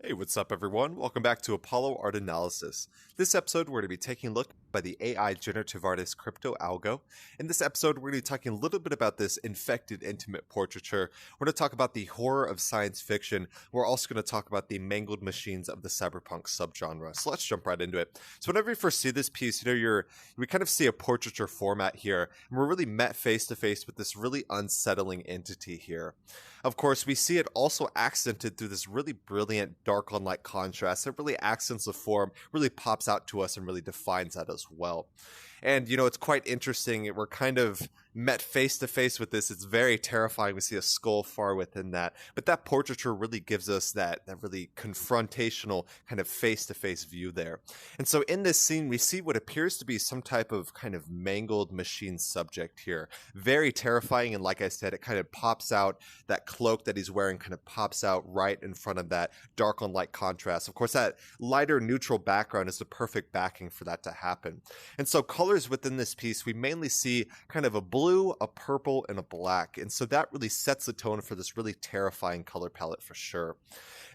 Hey, what's up, everyone? Welcome back to Apollo Art Analysis. This episode, we're going to be taking a look by the AI generative artist Crypto Algo. In this episode, we're going to be talking a little bit about this infected intimate portraiture. We're going to talk about the horror of science fiction. We're also going to talk about the mangled machines of the cyberpunk subgenre. So let's jump right into it. So whenever you first see this piece, we kind of see a portraiture format here, and we're really met face to face with this really unsettling entity here. Of course, we see it also accented through this really brilliant dark on light contrast that really accents the form, really pops out to us and really defines that as well. And, it's quite interesting. We're kind of met face to face with this. It's very terrifying. We see a skull far within that. But that portraiture really gives us that really confrontational kind of face to face view there. And so in this scene, we see what appears to be some type of kind of mangled machine subject here. Very terrifying. And like I said, it kind of pops out. That cloak that he's wearing kind of pops out right in front of that dark on light contrast. Of course, that lighter neutral background is the perfect backing for that to happen. And so colors within this piece, we mainly see kind of a blue, a purple, and a black. And so that really sets the tone for this really terrifying color palette for sure.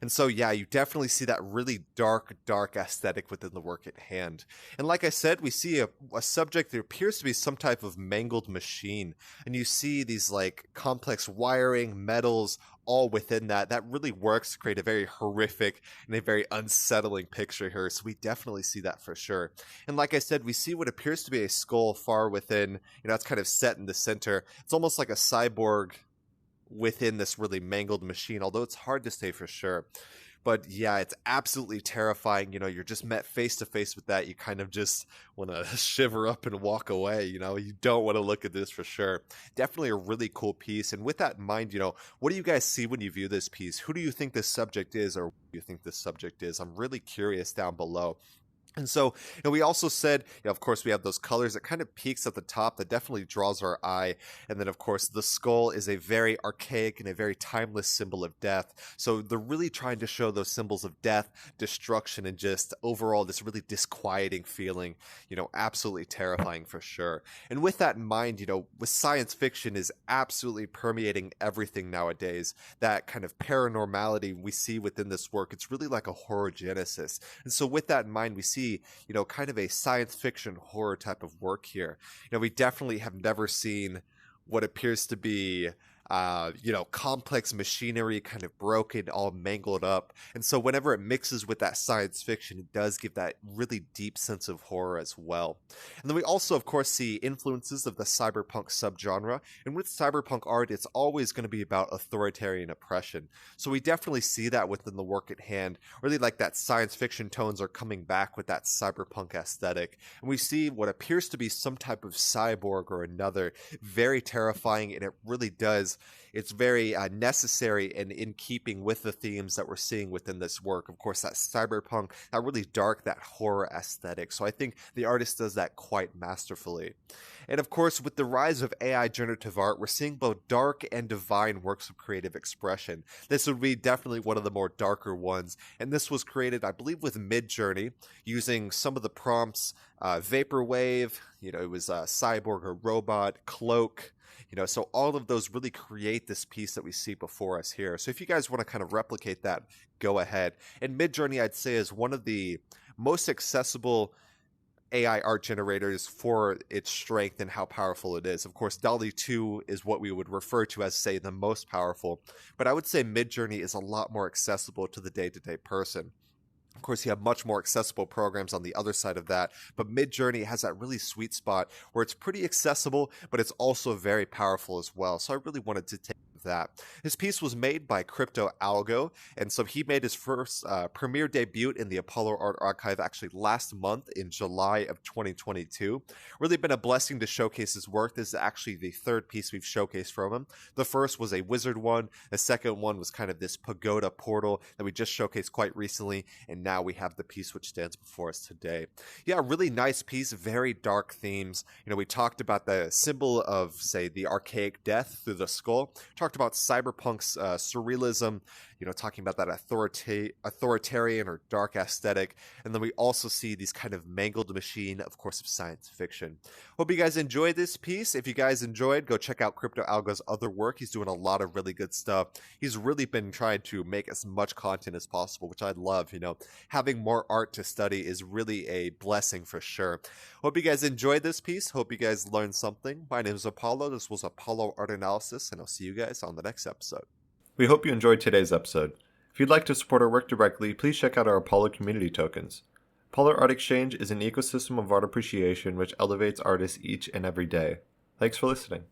And so, yeah, you definitely see that really dark aesthetic within the work at hand. And like I said, we see a subject that appears to be some type of mangled machine. And you see these like complex wiring, metals, all within that. That really works to create a very horrific and a very unsettling picture here. So we definitely see that for sure. And like I said, we see what appears to be a skull far within, it's kind of set in the center. It's almost like a cyborg within this really mangled machine, although it's hard to say for sure. But yeah, it's absolutely terrifying. You're just met face to face with that. You kind of just want to shiver up and walk away. You don't want to look at this for sure. Definitely a really cool piece. And with that in mind, what do you guys see when you view this piece? Who do you think this subject is, or what do you think this subject is? I'm really curious down below. And so, we also said, of course, we have those colors that kind of peaks at the top that definitely draws our eye. And then, of course, the skull is a very archaic and a very timeless symbol of death. So they're really trying to show those symbols of death, destruction, and just overall this really disquieting feeling, absolutely terrifying for sure. And with that in mind, with science fiction is absolutely permeating everything nowadays. That kind of paranormality we see within this work, it's really like a horror genesis. And so with that in mind, we see kind of a science fiction horror type of work here. We definitely have never seen what appears to be complex machinery kind of broken, all mangled up. And so whenever it mixes with that science fiction, it does give that really deep sense of horror as well. And then we also, of course, see influences of the cyberpunk subgenre. And with cyberpunk art, it's always going to be about authoritarian oppression. So we definitely see that within the work at hand. Really like that science fiction tones are coming back with that cyberpunk aesthetic. And we see what appears to be some type of cyborg or another. Very terrifying, and it really does. It's very necessary and in keeping with the themes that we're seeing within this work. Of course, that cyberpunk, that really dark, that horror aesthetic. So I think the artist does that quite masterfully. And of course, with the rise of AI generative art, we're seeing both dark and divine works of creative expression. This would be definitely one of the more darker ones. And this was created, I believe, with Midjourney, using some of the prompts, vaporwave, it was cyborg or robot, cloak, so all of those really create this piece that we see before us here. So if you guys want to kind of replicate that, go ahead. And Midjourney, I'd say, is one of the most accessible AI art generators for its strength and how powerful it is. Of course, DALL-E 2 is what we would refer to as, say, the most powerful. But I would say Midjourney is a lot more accessible to the day-to-day person. Of course, you have much more accessible programs on the other side of that, but Midjourney has that really sweet spot where it's pretty accessible, but it's also very powerful as well. So I really wanted to take that. His piece was made by Crypto Algo, and so he made his first premiere debut in the Apollo Art Archive actually last month in July of 2022. Really been a blessing to showcase his work. This is actually the third piece we've showcased from him. The first was a wizard one. The second one was kind of this pagoda portal that we just showcased quite recently, and now we have the piece which stands before us today. Yeah, really nice piece, very dark themes. We talked about the symbol of, say, the archaic death through the skull. Talked about cyberpunk's surrealism, talking about that authoritarian or dark aesthetic. And then we also see these kind of mangled machine, of course, of science fiction. Hope you guys enjoyed this piece. If you guys enjoyed, go check out Crypto Algo's other work. He's doing a lot of really good stuff. He's really been trying to make as much content as possible, which I love. Having more art to study is really a blessing for sure. Hope you guys enjoyed this piece. Hope you guys learned something. My name is Apollo. This was Apollo Art Analysis, and I'll see you guys on the next episode. We hope you enjoyed today's episode. If you'd like to support our work directly, please check out our Apollo community tokens. Apollo Art Exchange is an ecosystem of art appreciation which elevates artists each and every day. Thanks for listening.